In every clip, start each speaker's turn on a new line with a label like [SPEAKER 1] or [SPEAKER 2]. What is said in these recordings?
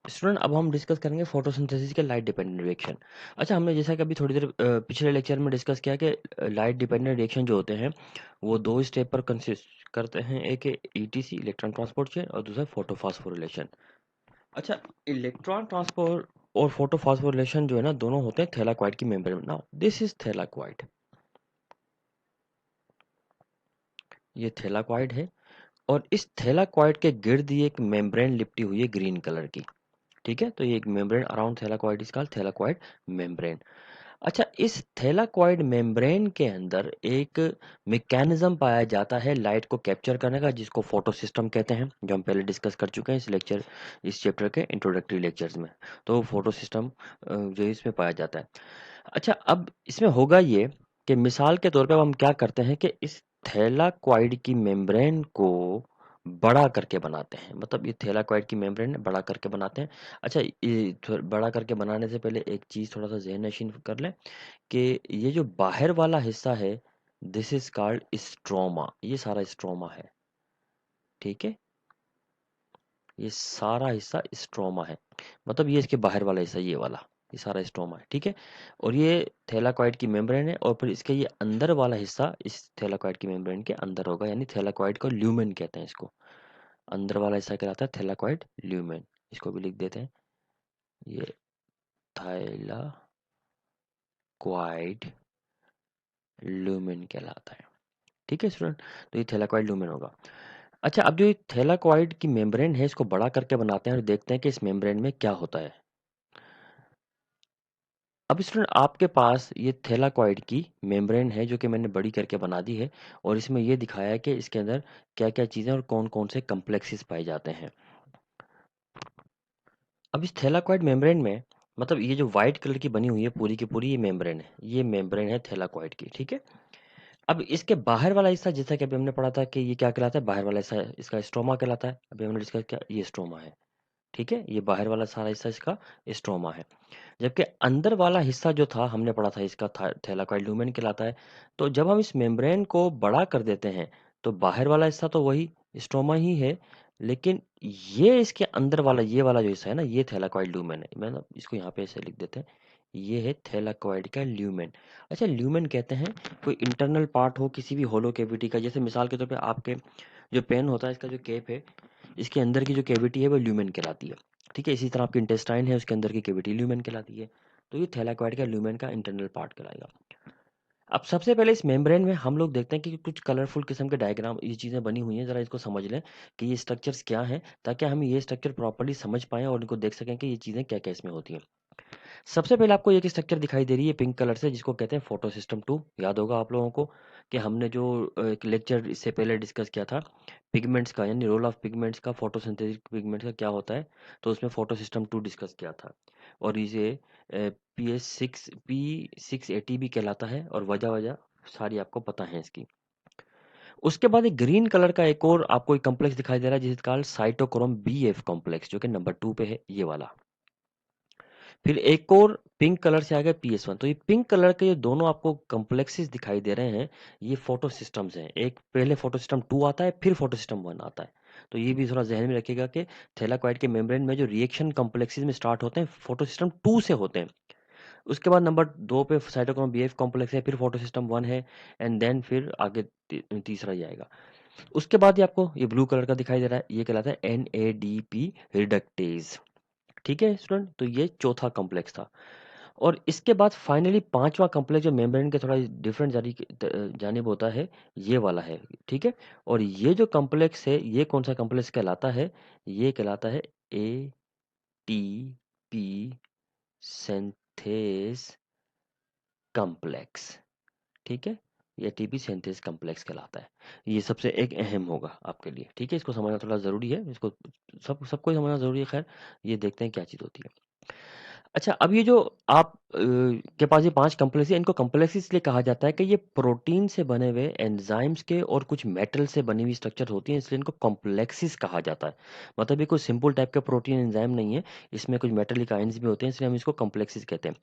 [SPEAKER 1] Student अब हम discuss करेंगे फोटोसिंथेसिस के लाइट डिपेंडेंट रिएक्शन। अच्छा, हमने जैसा कि अभी थोड़ी देर पिछले लेक्चर में डिस्कस किया कि लाइट डिपेंडेंट रिएक्शन जो होते हैं वो दो स्टेप पर कंसिस्ट करते हैं। एक है ईटीसी इलेक्ट्रॉन ट्रांसपोर्ट चेन और दूसरा फोटोफॉस्फोरिलेशन। अच्छा, इलेक्ट्रॉन ट्रांसपोर्ट और फोटोफॉस्फोरिलेशन जो है ना, दोनों होते हैं थैलाक्वाइड की मेम्ब्रेन में। नाउ दिस इज थैलाक्वाइड, ये थैलाक्वाइड है और इस थैलाक्वाइड के गिर्द ये एक मेम्ब्रेन लिपटी हुई है ग्रीन कलर की। ठीक है, तो ये एक membrane around thylakoid is called thylakoid membrane. अच्छा, इस थैलाक्वाइड मेम्ब्रेन के अंदर एक मैकेनिज्म पाया जाता है लाइट को कैप्चर करने का, जिसको फोटो सिस्टम कहते हैं, जो हम पहले डिस्कस कर चुके हैं इस चैप्टर के इंट्रोडक्टरी लेक्चर्स में। तो फोटो सिस्टम जो है इसमें पाया जाता है। अच्छा, अब इसमें होगा ये कि मिसाल के तौर पे अब हम क्या करते हैं कि इस थैलाक्वाइड की मेम्ब्रेन को बड़ा करके बनाते हैं। मतलब ये थैलाक्वाइड की मेम्ब्रेन बड़ा करके बनाते हैं। अच्छा, ये बड़ा करके बनाने से पहले एक चीज़ थोड़ा सा ज़हन नशीन कर लें कि ये जो बाहर वाला हिस्सा है, दिस इज कॉल्ड स्ट्रोमा। ये सारा स्ट्रोमा है। ठीक है, ये सारा हिस्सा स्ट्रोमा है। मतलब ये इसके बाहर वाला हिस्सा, ये वाला, ये सारा स्ट्रोमा है। ठीक है, और ये थैलाक्वाइड की मेम्ब्रेन है और फिर इसके ये अंदर वाला हिस्सा इस थैलाक्वाइड की मेम्ब्रेन के अंदर होगा, यानी थैलाक्वाइड को ल्यूमेन कहते हैं इसको। अंदर वाला हिस्सा कहलाता है थैलाक्वाइड ल्यूमेन। इसको भी लिख देते हैं, ये थैलाक्वाइड ल्यूमेन कहलाता है। ठीक है स्टूडेंट, तो ये थैलाक्वाइड ल्यूमेन होगा। अच्छा, अब जो ये थैलाक्वाइड की मेम्ब्रेन है इसको बड़ा करके बनाते हैं और देखते हैं कि इस मेम्ब्रेन में क्या होता है। अब स्टूडेंट आपके पास ये थैलाक्वाइड की मेम्ब्रेन है जो कि मैंने बड़ी करके बना दी है और इसमें ये दिखाया है कि इसके अंदर क्या-क्या चीज़ें और कौन-कौन से कॉम्प्लेक्सेस पाए जाते हैं। अब इस थैलाक्वाइड मेम्ब्रेन में, मतलब ये जो व्हाइट कलर की बनी हुई है पूरी की पूरी, ये मेम्ब्रेन है। ये मेम्ब्रेन है थैलाक्वाइड की। ठीक है, अब इसके बाहर वाला हिस्सा, जैसा कि अभी हमने पढ़ा था कि ये क्या कहलाता है, बाहर वाला हिस्सा इसका स्ट्रोमा कहलाता है। अभी हमने डिस्कस किया, ये स्ट्रोमा है। ठीक है, ये बाहर वाला सारा हिस्सा इसका स्ट्रोमा है। जबकि अंदर वाला हिस्सा जो था हमने पढ़ा था, इसका थैलाक्वाइड ल्यूमेन कहलाता है। तो जब हम इस मेम्ब्रेन को बड़ा कर देते हैं तो बाहर वाला हिस्सा तो वही स्ट्रोमा ही है, लेकिन ये इसके अंदर वाला, ये वाला जो हिस्सा है ना, ये थैलाक्वाइड ल्यूमेन है। मैं ना इसको यहाँ पे ऐसे लिख देते हैं, ये है थैलाक्वाइड का ल्यूमेन। अच्छा, ल्यूमेन कहते हैं कोई इंटरनल पार्ट हो किसी भी होलो कैविटी का। जैसे मिसाल के तौर पे आपके जो पेन होता है, इसका जो केप है, इसके अंदर की जो कैविटी है वो ल्यूमेन कहलाती है। ठीक है, इसी तरह आपकी इंटेस्टाइन है, उसके अंदर की कैविटी ल्यूमेन कहलाती है। तो ये थैलाक्वाइड का ल्यूमेन का इंटरनल पार्ट कहलाएगा। अब सबसे पहले इस मेम्ब्रेन में हम लोग देखते हैं कि कुछ कलरफुल किस्म के डायग्राम, ये चीज़ें बनी हुई हैं। ज़रा इसको समझ लें कि ये स्ट्रक्चर्स क्या हैं, ताकि हम ये स्ट्रक्चर प्रॉपर्ली समझ पाएँ और इनको देख सकें कि ये चीज़ें क्या-क्या इसमें होती हैं। सबसे पहले आपको एक स्ट्रक्चर दिखाई दे रही है पिंक कलर से, जिसको कहते हैं फोटो सिस्टम 2। याद होगा आप लोगों को कि हमने जो एक लेक्चर इससे पहले डिस्कस किया था पिगमेंट्स का, यानी रोल ऑफ पिगमेंट्स का, फोटोसिंथेटिक पिगमेंट्स का क्या होता है, तो उसमें फोटो सिस्टम 2 डिस्कस किया था। और इसे P680 भी कहलाता है और वजह वजह सारी आपको पता है इसकी। उसके बाद एक ग्रीन कलर का एक और आपको एक कॉम्प्लेक्स दिखाई दे रहा है, जिसका called cytochrome b f complex, जो कि नंबर 2 पे है, ये वाला। फिर एक और पिंक कलर से आ गया PS1। तो ये पिंक कलर के ये दोनों आपको कॉम्प्लेक्सेस दिखाई दे रहे हैं, ये फोटो सिस्टम्स हैं। एक पहले फोटो सिस्टम 2 आता है, फिर फोटो सिस्टम 1 आता है। तो ये भी थोड़ा ज़हन में रखिएगा कि थैलाक्वाइड के मेम्ब्रेन में जो रिएक्शन कॉम्प्लेक्सेस में स्टार्ट होते हैं, फोटो सिस्टम 2 से होते हैं। उसके बाद नंबर 2 पे साइटोक्रोम बीएफ कॉम्प्लेक्स है, फिर फोटो सिस्टम 1 है, एंड देन फिर आगे तीसरा ही आएगा। उसके बाद ये आपको ये ब्लू कलर का दिखाई दे रहा है, ये कहलाता है NADP रिडक्टेज। ठीक है स्टूडेंट, तो ये चौथा कॉम्प्लेक्स था। और इसके बाद फाइनली पांचवा कॉम्प्लेक्स जो मेम्ब्रेन के थोड़ा डिफरेंट जानिब होता है, ये वाला है। ठीक है, और ये जो कॉम्प्लेक्स है, ये कौन सा कॉम्प्लेक्स कहलाता है, ये कहलाता है ATP सिंथेस कॉम्प्लेक्स। ठीक है, ये ATP सिंथेस कॉम्प्लेक्स कहलाता है। ये सबसे एक अहम होगा आपके लिए। ठीक है, इसको समझना थोड़ा ज़रूरी है, इसको सबको ही समझना ज़रूरी है। खैर, ये देखते हैं क्या चीज़ होती है। अच्छा, अब ये जो आप के पास ये 5 कॉम्प्लेक्स है, इनको कॉम्प्लेक्स इसलिए कहा जाता है कि ये प्रोटीन से बने हुए एंजाइम्स के और कुछ मेटल से बनी हुई स्ट्रक्चर होती हैं, इसलिए इनको कॉम्प्लेक्सेस कहा जाता है। मतलब ये कोई सिंपल टाइप का प्रोटीन एंजाइम नहीं है, इसमें कुछ मेटालिक आयन्स भी होते हैं, इसलिए हम इसको कॉम्प्लेक्सेस कहते हैं।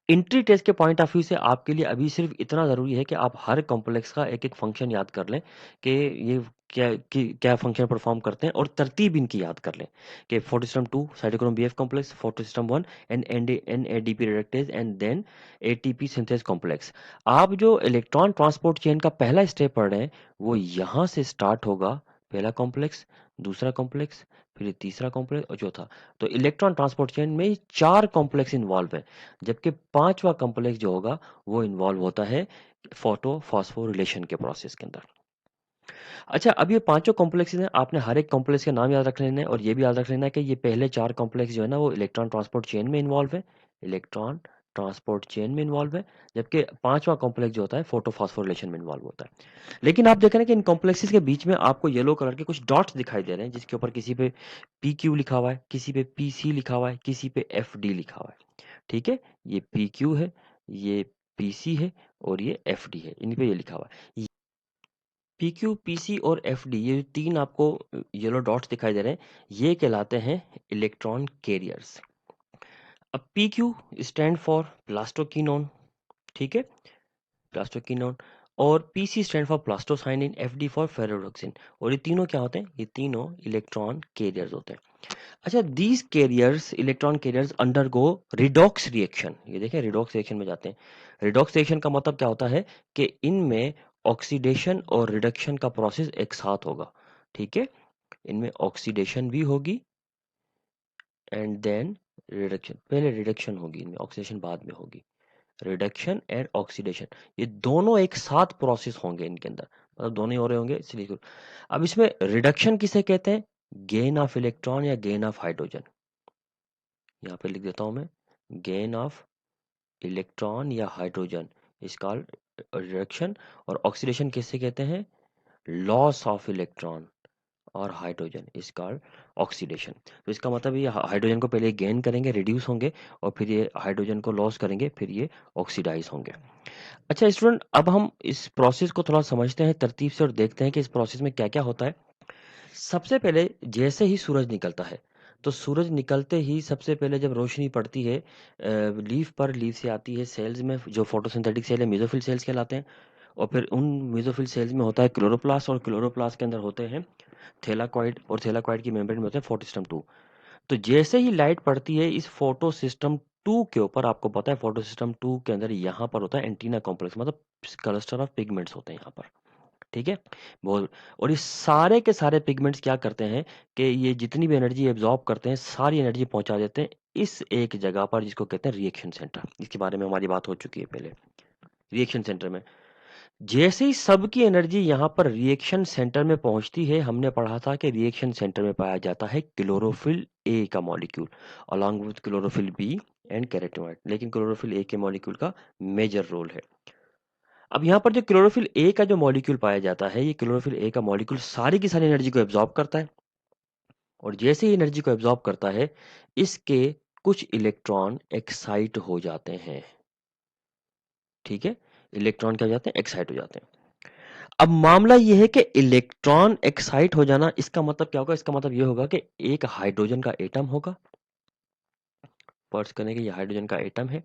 [SPEAKER 1] एंट्री टेस्ट के पॉइंट ऑफ व्यू से आपके लिए अभी सिर्फ इतना ज़रूरी है कि आप हर कॉम्प्लेक्स का एक-एक फंक्शन याद कर लें कि ये क्या फंक्शन परफॉर्म करते हैं और तरतीब इनकी याद कर लें कि photo system 2 cytochrome BF complex, photo system 1 NADP reductase and then ATP synthase complex. आप जो इलेक्ट्रॉन ट्रांसपोर्ट चेन का पहला स्टेप पढ़ रहे हैं वो यहाँ से स्टार्ट होगा, पहला कॉम्प्लेक्स, दूसरा कॉम्प्लेक्स, फिर तीसरा कॉम्प्लेक्स और चौथा। तो इलेक्ट्रॉन ट्रांसपोर्ट चेन में 4 कॉम्प्लेक्स इन्वॉल्व है, जबकि 5वां कॉम्प्लेक्स जो होगा वो इन्वॉल्व होता है फोटो फॉस्फोरिलेशन के प्रोसेस के अंदर। अच्छा, अब ये पांचों कॉम्प्लेक्सेस हैं, आपने हर एक कॉम्प्लेक्स के नाम याद रख लेने हैं और ये भी याद रख लेना है कि ये पहले 4 कॉम्प्लेक्स जो है ना वो इलेक्ट्रॉन ट्रांसपोर्ट चेन में इन्वॉल्व है, इलेक्ट्रॉन ट्रांसपोर्ट चेन में इन्वॉल्व है, जबकि 5वां कॉम्प्लेक्स जो होता है फोटो फॉस्फोरिलेशन में इन्वॉल्व होता है। लेकिन आप देख रहे हैं कि इन कॉम्प्लेक्सेस के बीच में आपको येलो कलर के कुछ डॉट्स दिखाई दे रहे हैं, जिसके ऊपर किसी पे PQ लिखा हुआ है, किसी पे PC लिखा हुआ है, किसी पे FD लिखा हुआ है। ठीक है, ये PQ है, ये PC है और ये FD है, इन पे ये लिखा हुआ है। PQ, PC और FD ये जो 3 आपको येलो डॉट्स दिखाई दे रहे हैं, ये कहलाते हैं इलेक्ट्रॉन कैरियर्स। अब PQ स्टैंड फॉर प्लास्टोक्विनोन, ठीक है, प्लास्टोक्विनोन, और PC stand for plastocyanin, FD for ferredoxin. और ये तीनों क्या होते हैं? ये तीनों इलेक्ट्रॉन कैरियर्स होते हैं। अच्छा, these carriers, electron carriers undergo redox reaction. ये देखें, रिडॉक्स रिएक्शन में जाते हैं। रिडॉक्स रिएक्शन का मतलब क्या होता है कि इनमें ऑक्सीडेशन और रिडक्शन का प्रोसेस एक साथ होगा। ठीक है, इनमें ऑक्सीडेशन भी होगी एंड देन रिडक्शन। पहले रिडक्शन होगी, इनमें ऑक्सीडेशन बाद में होगी। रिडक्शन एंड ऑक्सीडेशन ये दोनों एक साथ प्रोसेस होंगे इनके अंदर, मतलब दोनों ही हो रहे होंगे इसलिए। अब इसमें रिडक्शन किसे कहते हैं? गेन ऑफ इलेक्ट्रॉन या गेन ऑफ हाइड्रोजन। यहाँ पे लिख देता हूं मैं, गेन ऑफ इलेक्ट्रॉन या हाइड्रोजन इज कॉल्ड रिडक्शन। और ऑक्सीडेशन किससे कहते हैं? लॉस ऑफ इलेक्ट्रॉन और हाइड्रोजन इज कॉल्ड ऑक्सीडेशन। तो इसका मतलब ये हाइड्रोजन को पहले गेन करेंगे, रिड्यूस होंगे, और फिर ये हाइड्रोजन को लॉस करेंगे, फिर ये ऑक्सीडाइज होंगे। अच्छा स्टूडेंट, अब हम इस प्रोसेस को थोड़ा समझते हैं तरतीब से और देखते हैं कि इस प्रोसेस में क्या क्या होता है। सबसे पहले जैसे ही सूरज निकलता है, तो सूरज निकलते ही सबसे पहले जब रोशनी पड़ती है लीफ पर, लीफ से आती है सेल्स में, जो फोटोसिंथेटिक सेल है मेसोफिल सेल्स कहलाते हैं। और फिर उन मेसोफिल सेल्स में होता है क्लोरोप्लास्ट, और क्लोरोप्लास्ट के अंदर होते हैं थैलाकॉइड, और थैलाकॉइड की मेम्ब्रेन में होते हैं फोटो सिस्टम 2। तो जैसे ही लाइट पड़ती है इस फोटो सिस्टम 2 के ऊपर, आपको पता है फोटो सिस्टम 2 के अंदर यहाँ पर होता है एंटीना कॉम्प्लेक्स, मतलब क्लस्टर ऑफ पिगमेंट्स होते हैं यहाँ पर। ठीक है, बहुत। और ये सारे के सारे पिगमेंट्स क्या करते हैं कि ये जितनी भी एनर्जी एब्जॉर्ब करते हैं सारी एनर्जी पहुंचा देते हैं इस एक जगह पर, जिसको कहते हैं रिएक्शन सेंटर। इसके बारे में हमारी बात हो चुकी है पहले। रिएक्शन सेंटर में जैसे ही सबकी एनर्जी यहाँ पर रिएक्शन सेंटर में पहुंचती है, हमने पढ़ा था कि रिएक्शन सेंटर में पाया जाता है क्लोरोफिल ए का molecule along with chlorophyll b and carotenoid, लेकिन क्लोरोफिल ए के मॉलिक्यूल का मेजर रोल है। अब यहाँ पर जो क्लोरोफिल ए का जो मॉलिक्यूल पाया जाता है, ये क्लोरोफिल ए का मॉलिक्यूल सारी की सारी एनर्जी को एब्जॉर्ब करता है, और जैसे ही एनर्जी को एब्जॉर्ब करता है इसके कुछ इलेक्ट्रॉन एक्साइट हो जाते हैं। ठीक है, इलेक्ट्रॉन क्या हो जाते हैं? एक्साइट हो जाते हैं। अब मामला यह है कि इलेक्ट्रॉन एक्साइट हो जाना, इसका मतलब क्या होगा? इसका मतलब यह होगा कि एक हाइड्रोजन का एटम होगा। फर्ज करें कि ये हाइड्रोजन का एटम है,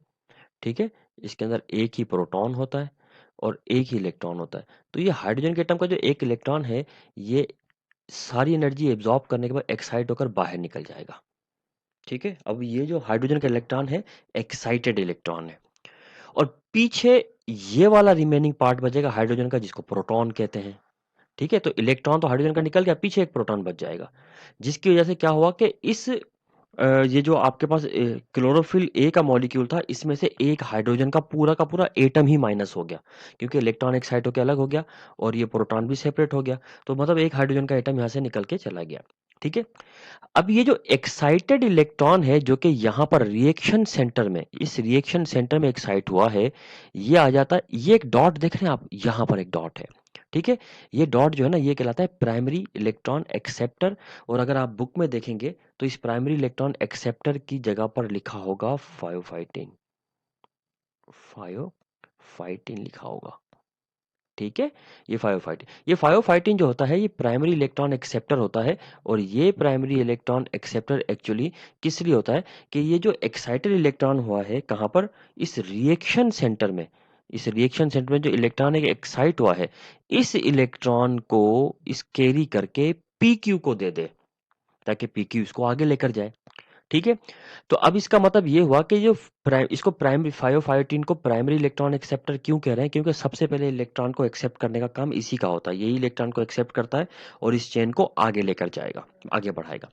[SPEAKER 1] ठीक है, इसके अंदर एक ही प्रोटॉन होता है और एक ही इलेक्ट्रॉन होता है। तो ये हाइड्रोजन के एटम का जो एक इलेक्ट्रॉन है, ये सारी एनर्जी एब्जॉर्ब करने के बाद एक्साइट होकर बाहर निकल जाएगा। ठीक है, अब ये जो हाइड्रोजन का इलेक्ट्रॉन है, एक्साइटेड इलेक्ट्रॉन है, और पीछे ये वाला रिमेनिंग पार्ट बचेगा हाइड्रोजन का, जिसको प्रोटॉन कहते हैं। ठीक है, तो इलेक्ट्रॉन तो हाइड्रोजन का निकल गया, पीछे एक प्रोटॉन बच जाएगा, जिसकी वजह से क्या हुआ कि इस ये जो आपके पास क्लोरोफिल ए का मॉलिक्यूल था, इसमें से एक हाइड्रोजन का पूरा एटम ही माइनस हो गया, क्योंकि इलेक्ट्रॉन एक्साइट होकर अलग हो गया और ये प्रोटॉन भी सेपरेट हो गया। तो मतलब एक हाइड्रोजन का एटम यहाँ से निकल के चला गया। ठीक है, अब ये जो एक्साइटेड इलेक्ट्रॉन है जो कि यहाँ पर रिएक्शन सेंटर में, इस रिएक्शन सेंटर में एक्साइट हुआ है, ये आ जाता है, ये एक डॉट देख रहे हैं आप, यहाँ पर एक डॉट है। ठीक है, ये डॉट जो है ना, ये कहलाता है प्राइमरी इलेक्ट्रॉन एक्सेप्टर। और अगर आप बुक में देखेंगे तो इस प्राइमरी इलेक्ट्रॉन एक्सेप्टर की जगह पर लिखा होगा 5 फाइटिन लिखा होगा। ठीक है, ये फाइटिन जो होता है, ये प्राइमरी इलेक्ट्रॉन एक्सेप्टर होता है। और ये प्राइमरी इलेक्ट्रॉन एक्सेप्टर एक्चुअली किस लिए होता है कि ये जो एक्साइटेड इलेक्ट्रॉन हुआ है कहाँ पर? इस रिएक्शन सेंटर में, इस रिएक्शन सेंटर में जो इलेक्ट्रॉन एक एक्साइट हुआ है, इस इलेक्ट्रॉन को इस कैरी करके पीक्यू को दे दे, ताकि पीक्यू इसको आगे लेकर जाए। ठीक है? तो अब इसका मतलब ये हुआ कि जो इसको प्राइमरी 5 को प्राइमरी इलेक्ट्रॉन एक्सेप्टर क्यों कह रहे हैं? क्योंकि सबसे पहले इलेक्ट्रॉन को एक्सेप्ट करने का काम इसी का होता है। यही इलेक्ट्रॉन को एक्सेप्ट करता है और इस चेन को आगे लेकर जाएगा, आगे बढ़ाएगा।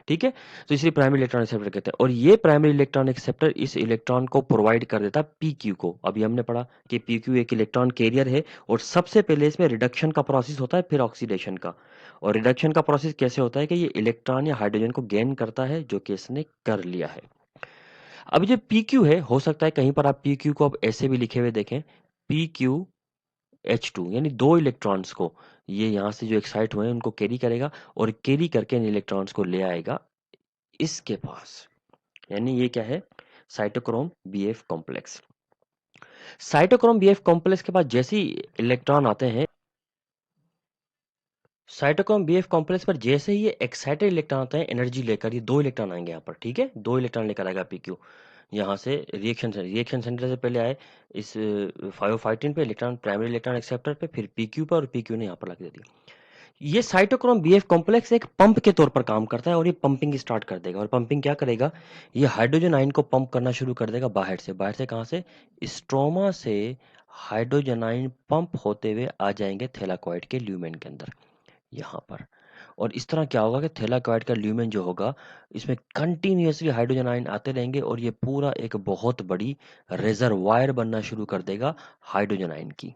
[SPEAKER 1] ठीक है? तो इसलिए प्राइमरी इलेक्ट्रॉन एक्सेप्टर कहते हैं, और ये प्राइमरी इलेक्ट्रॉन एक्सेप्टर इस इलेक्ट्रॉन को प्रोवाइड कर देता है पीक्यू को। अभी हमने पढ़ा कि पीक्यू एक इलेक्ट्रॉन कैरियर है और सबसे पहले इसमें रिडक्शन का प्रोसेस होता है, फिर ऑक्सीडेशन का। और रिडक्शन का प्रोसेस कैसे होता है कि ये इलेक्ट्रॉन या हाइड्रोजन को गेन करता है, जो कि इसने कर लिया है। अब जो PQ है, हो सकता है कहीं पर आप PQ को अब ऐसे भी लिखे हुए देखें, PQH2, यानी दो इलेक्ट्रॉन्स को ये यहाँ से जो एक्साइट हुए हैं उनको कैरी करेगा और कैरी करके इन इलेक्ट्रॉन्स को ले आएगा इसके पास। यानी ये क्या है? Cytochrome BF complex. Cytochrome BF complex के पास जैसे ही इलेक्ट्रॉन आते हैं, साइटोक्रोम BF कॉम्प्लेक्स पर जैसे ही ये एक्साइटेड इलेक्ट्रॉन आता है एनर्जी लेकर, ये दो इलेक्ट्रॉन आएंगे यहाँ पर। ठीक है? दो इलेक्ट्रॉन लेकर आएगा PQ यहाँ से रिएक्शन सेंटर से पहले आए इस 5 पे इलेक्ट्रॉन, प्राइमरी इलेक्ट्रॉन एक्सेप्टर पे, फिर PQ पर, और PQ ने यहाँ पर लगा दिया। ये साइटोक्रोम BF कॉम्प्लेक्स एक पंप के तौर पर काम करता है और ये पंपिंग स्टार्ट कर देगा। और पंपिंग क्या करेगा? ये हाइड्रोजन आयन को पंप करना शुरू कर देगा बाहर से। बाहर से कहाँ से? स्ट्रोमा से हाइड्रोजन आयन पंप होते हुए आ जाएंगे थैलाकोइड के ल्यूमेन के अंदर, यहाँ पर। और इस तरह क्या होगा कि थैलाकोइड का ल्यूमेन जो होगा, इसमें कंटिन्यूअसली हाइड्रोजन आयन आते रहेंगे और ये पूरा एक बहुत बड़ी रिजर्वायर बनना शुरू कर देगा हाइड्रोजन आयन की।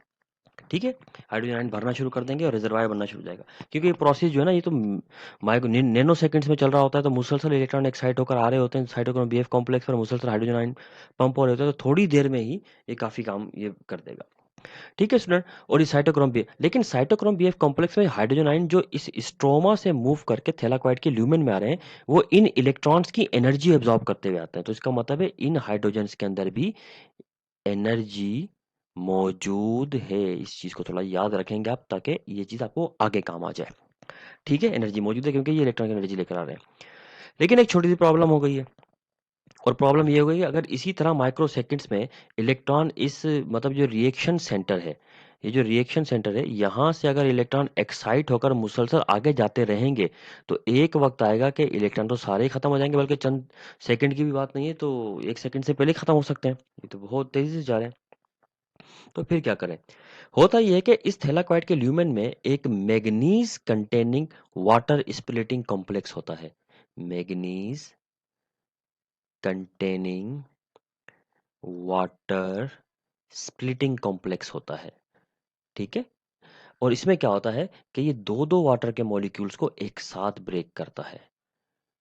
[SPEAKER 1] ठीक है? हाइड्रोजन आयन भरना शुरू कर देंगे और रिजर्वायर बनना शुरू हो जाएगा। क्योंकि ये प्रोसेस जो है ना, ये तो माइक्रो नैनो सेकंड्स में चल रहा होता है। तो मुसलसल इलेक्ट्रॉन एक्साइट होकर आ रहे होते हैं साइटोक्रोम BF कॉम्प्लेक्स पर, मुसलसल हाइड्रोजन आयन पंप हो रहे होते हैं। तो थोड़ी देर में ही ये काफी काम ये कर देगा। ठीक है स्टूडेंट? और ये साइटोक्रोम बी, लेकिन साइटोक्रोम BF कॉम्प्लेक्स में हाइड्रोजन आयन जो इस स्ट्रोमा से मूव करके थैलाकोइड के ल्यूमेन में आ रहे हैं, वो इन इलेक्ट्रॉन्स की एनर्जी एब्जॉर्ब करते हुए आते हैं। तो इसका मतलब है इन हाइड्रोजन्स के अंदर भी एनर्जी मौजूद है। इस चीज को थोड़ा याद रखेंगे आप, ताकि ये चीज आपको आगे काम आ जाए। ठीक है? एनर्जी मौजूद है क्योंकि ये इलेक्ट्रॉन की एनर्जी लेकर आ रहे हैं। लेकिन एक छोटी सी प्रॉब्लम हो गई है, और प्रॉब्लम ये हो गई कि अगर इसी तरह माइक्रो सेकंड्स में इलेक्ट्रॉन इस मतलब जो रिएक्शन सेंटर है, ये जो रिएक्शन सेंटर है, यहाँ से अगर इलेक्ट्रॉन एक्साइट होकर मुसलसल आगे जाते रहेंगे, तो एक वक्त आएगा कि इलेक्ट्रॉन तो सारे ही खत्म हो जाएंगे, बल्कि चंद सेकंड की भी बात नहीं है, तो 1 सेकंड से पहले खत्म हो सकते हैं। ये तो बहुत तेजी से जा रहे हैं। तो फिर क्या करें? होता यह है कि इस थैलाकोइड के ल्यूमेन में एक manganese containing water splitting complex होता है। Manganese containing water splitting complex होता है। ठीक है? और इसमें क्या होता है कि ये दो दो वाटर के मॉलिक्यूल्स को एक साथ ब्रेक करता है।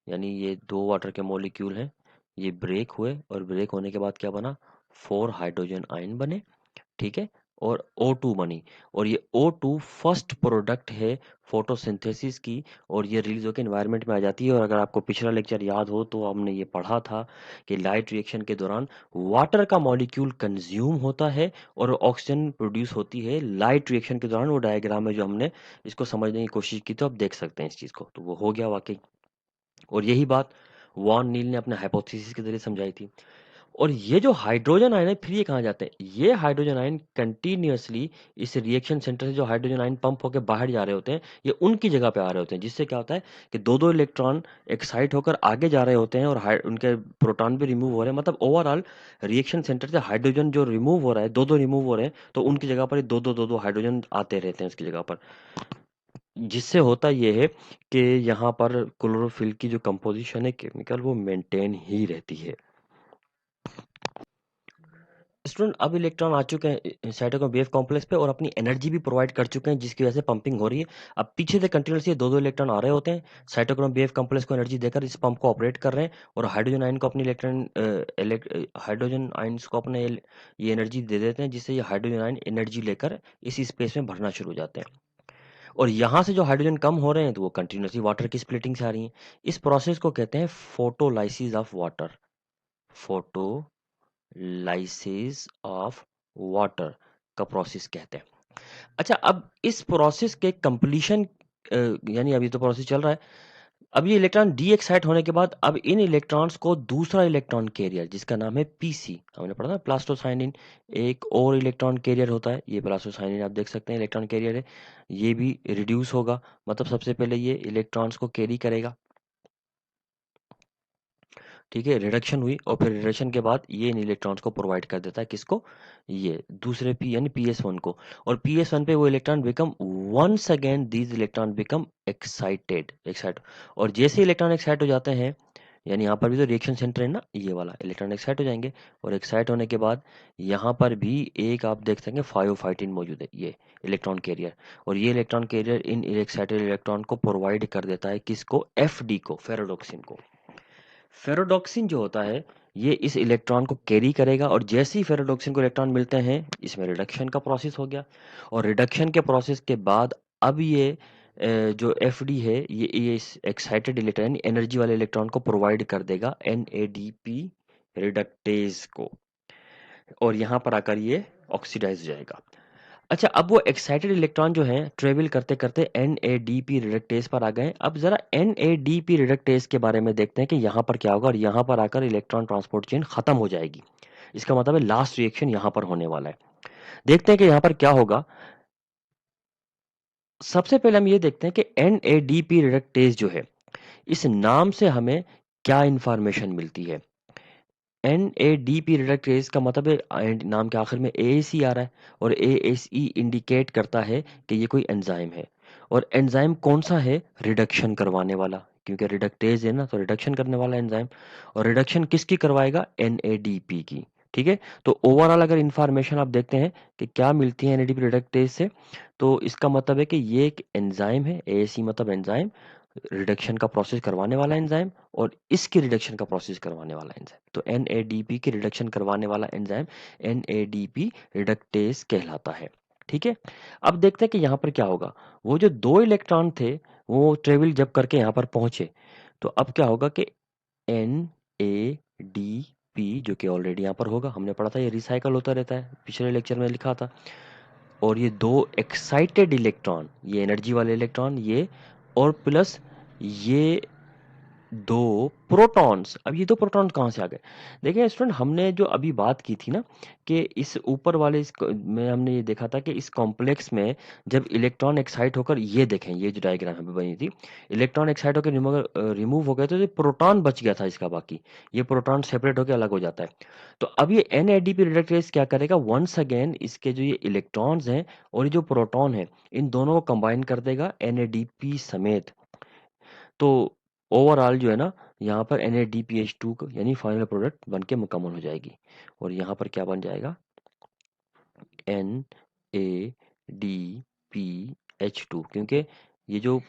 [SPEAKER 1] यानी ये दो वाटर के मॉलिक्यूल हैं, ये ब्रेक हुए और ब्रेक होने के बाद क्या बना? 4 हाइड्रोजन आयन बने। ठीक है? और O2 बनी। और ये O2 फर्स्ट प्रोडक्ट है फोटोसिंथेसिस की, और ये रिलीज होकर एनवायरनमेंट में आ जाती है। और अगर आपको पिछला लेक्चर याद हो तो हमने ये पढ़ा था कि लाइट रिएक्शन के दौरान वाटर का मॉलिक्यूल कंज्यूम होता है और ऑक्सीजन प्रोड्यूस होती है लाइट रिएक्शन के दौरान। वो डायग्राम में जो हमने इसको समझने की कोशिश की, तो आप देख सकते हैं इस चीज को। तो वो हो गया वाकई। और यही बात वॉन नील ने अपने हाइपोथेसिस के जरिए समझाई थी। और ये जो हाइड्रोजन आयन है, फिर ये कहाँ जाते हैं? ये हाइड्रोजन आयन कंटिन्यूअसली इस रिएक्शन सेंटर से जो हाइड्रोजन आयन पंप होकर बाहर जा रहे होते हैं, ये उनकी जगह पे आ रहे होते हैं। जिससे क्या होता है कि दो दो इलेक्ट्रॉन एक्साइट होकर आगे जा रहे होते हैं और उनके प्रोटॉन भी रिमूव हो रहे हैं। मतलब ओवरऑल रिएक्शन सेंटर से हाइड्रोजन जो रिमूव हो रहा है, दो दो रिमूव हो रहे हैं, तो उनकी जगह पर दो दो हाइड्रोजन आते रहते हैं उसकी जगह पर। जिससे होता ये है कि यहाँ पर क्लोरोफिल की जो कंपोजिशन है केमिकल, वो मेंटेन ही रहती है। स्टूडेंट, अब इलेक्ट्रॉन आ चुके हैं साइटोक्रोम BF कॉम्प्लेक्स पे और अपनी एनर्जी भी प्रोवाइड कर चुके हैं, जिसकी वजह से पंपिंग हो रही है। अब पीछे से कंटिन्यूसली दो दो इलेक्ट्रॉन आ रहे होते हैं, साइटोक्रोम BF कॉम्प्लेक्स को एनर्जी देकर इस पंप को ऑपरेट कर रहे हैं, और हाइड्रोजन आयन को अपनी हाइड्रोजन आयन्स को अपने ये एनर्जी दे देते हैं, जिससे ये हाइड्रोजन आयन एनर्जी लेकर इसी स्पेस में भरना शुरू हो जाते हैं। और यहाँ से जो हाइड्रोजन कम हो रहे हैं, तो वो कंटिन्यूसली वाटर की स्प्लिटिंग से आ रही है। इस प्रोसेस को कहते हैं photolysis of water. Photo lysis of water का प्रोसेस कहते हैं। अच्छा, अब इस प्रोसेस के कंप्लीशन, यानी अभी तो प्रोसेस चल रहा है, अब ये इलेक्ट्रॉन डी एक्साइट होने के बाद अब इन इलेक्ट्रॉन्स को दूसरा इलेक्ट्रॉन कैरियर जिसका नाम है पीसी, हमने पढ़ा था प्लास्टोसाइनिन, एक और इलेक्ट्रॉन कैरियर होता है, ये प्लास्टोसाइनिन आप देख सकते हैं इलेक्ट्रॉन कैरियर है, ये भी रिड्यूस होगा, मतलब सबसे पहले ये इलेक्ट्रॉन्स को कैरी करेगा, ठीक है, रिडक्शन हुई और फिर रिडक्शन के बाद ये इन इलेक्ट्रॉन्स को प्रोवाइड कर देता है किसको, ये दूसरे पी यानी PS1 को, और PS1 पे वो electron become once again these electron become excite, और जैसे इलेक्ट्रॉन एक्साइट हो जाते हैं, यानी यहाँ पर भी तो रिएक्शन सेंटर है ना, ये वाला इलेक्ट्रॉन एक्साइट हो जाएंगे, और एक्साइट होने के बाद यहाँ पर भी एक आप देख सकेंगे फाइओफाइटिन मौजूद है, ये इलेक्ट्रॉन कैरियर, और ये electron carrier in excited electron को प्रोवाइड कर देता है किसको, FD को, फेरोडॉक्सिन को। फेरोडॉक्सिन जो होता है ये इस इलेक्ट्रॉन को कैरी करेगा, और जैसे ही फेरोडॉक्सिन को इलेक्ट्रॉन मिलते हैं इसमें रिडक्शन का प्रोसेस हो गया, और रिडक्शन के प्रोसेस के बाद अब ये जो FD है ये इस एक्साइटेड इलेक्ट्रॉन यानी एनर्जी वाले इलेक्ट्रॉन को प्रोवाइड कर देगा NADP रिडक्टेज को, और यहाँ पर आकर ये ऑक्सीडाइज हो जाएगा। अच्छा, अब वो एक्साइटेड इलेक्ट्रॉन जो हैं ट्रेवल करते करते NADP रिडक्टेज पर आ गए। अब जरा NADP रिडक्टेज के बारे में देखते हैं कि यहाँ पर क्या होगा, और यहाँ पर आकर इलेक्ट्रॉन ट्रांसपोर्ट चेन खत्म हो जाएगी, इसका मतलब है लास्ट रिएक्शन यहाँ पर होने वाला है। देखते हैं कि यहाँ पर क्या होगा। सबसे पहले हम ये देखते हैं कि NADP रिडक्टेज जो है इस नाम से हमें क्या इंफॉर्मेशन मिलती है। NADP रिडक्टेज का मतलब है नाम के आखिर में AAC आ रहा है, और AAC इंडिकेट करता है कि ये कोई एंजाइम है, और एंजाइम कौन सा है, रिडक्शन करवाने वाला, क्योंकि रिडक्टेज है ना तो रिडक्शन करने वाला एंजाइम, और रिडक्शन किसकी करवाएगा, NADP की। ठीक है, तो ओवरऑल अगर इंफॉर्मेशन आप देखते हैं कि क्या मिलती है NADP रिडक्टेज से, तो इसका मतलब है कि ये एक एंजाइम है, AAC मतलब एंजाइम, रिडक्शन का प्रोसेस करवाने वाला एंजाइम, और इसकी रिडक्शन का प्रोसेस करवाने वाला एंजाइम, तो NADP की रिडक्शन करवाने वाला एंजाइम NADP रिडक्टेज कहलाता है। ठीक है, अब देखते हैं कि यहाँ पर क्या होगा। वो जो दो इलेक्ट्रॉन थे वो ट्रेवल जब करके यहाँ पर पहुंचे, तो अब क्या होगा कि NADP जो कि ऑलरेडी यहाँ पर होगा, हमने पढ़ा था ये रिसाइकल होता रहता है, पिछले लेक्चर में लिखा था, और ये दो एक्साइटेड इलेक्ट्रॉन, ये एनर्जी वाले इलेक्ट्रॉन ये, और प्लस ये दो प्रोटॉन्स। अब ये दो प्रोटॉन्स कहाँ से आ गए, देखिए स्टूडेंट हमने जो अभी बात की थी ना कि इस ऊपर वाले में हमने ये देखा था कि इस कॉम्प्लेक्स में जब इलेक्ट्रॉन एक्साइट होकर, ये देखें ये जो डायग्राम हमें बनी थी, इलेक्ट्रॉन एक्साइट होकर रिमूव हो गए तो ये प्रोटॉन बच गया था इसका, बाकी ये प्रोटॉन सेपरेट होकर अलग हो जाता है। तो अब ये NADP रिडक्टेज क्या करेगा, वंस अगेन इसके जो ये इलेक्ट्रॉन्स हैं और ये जो प्रोटॉन है इन दोनों को कंबाइन कर देगा NADP समेत। तो ओवरऑल जो है ना यहाँ पर NADPH2 यानी फाइनल प्रोडक्ट बन के मुकम्मल हो जाएगी, और यहाँ पर क्या बन जाएगा, NADPH2, क्योंकि ये जो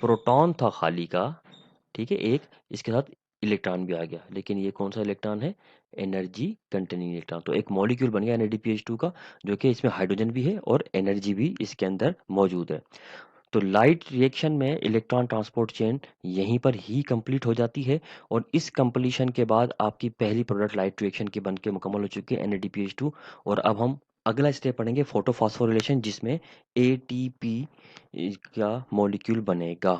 [SPEAKER 1] प्रोटॉन था खाली का, ठीक है, एक इसके साथ इलेक्ट्रॉन भी आ गया, लेकिन ये कौन सा इलेक्ट्रॉन है, एनर्जी कंटेनिंग इलेक्ट्रॉन, तो एक मॉलिक्यूल बन गया NADPH2 का, जो कि इसमें हाइड्रोजन भी है और एनर्जी भी इसके अंदर मौजूद है। तो लाइट रिएक्शन में इलेक्ट्रॉन ट्रांसपोर्ट चेन यहीं पर ही कंप्लीट हो जाती है, और इस कंप्लीशन के बाद आपकी पहली प्रोडक्ट लाइट रिएक्शन की बनके मुकम्मल हो चुकी है NADPH2, और अब हम अगला स्टेप पढ़ेंगे फोटोफॉस्फोरिलेशन, जिसमें ATP का मॉलिक्यूल बनेगा।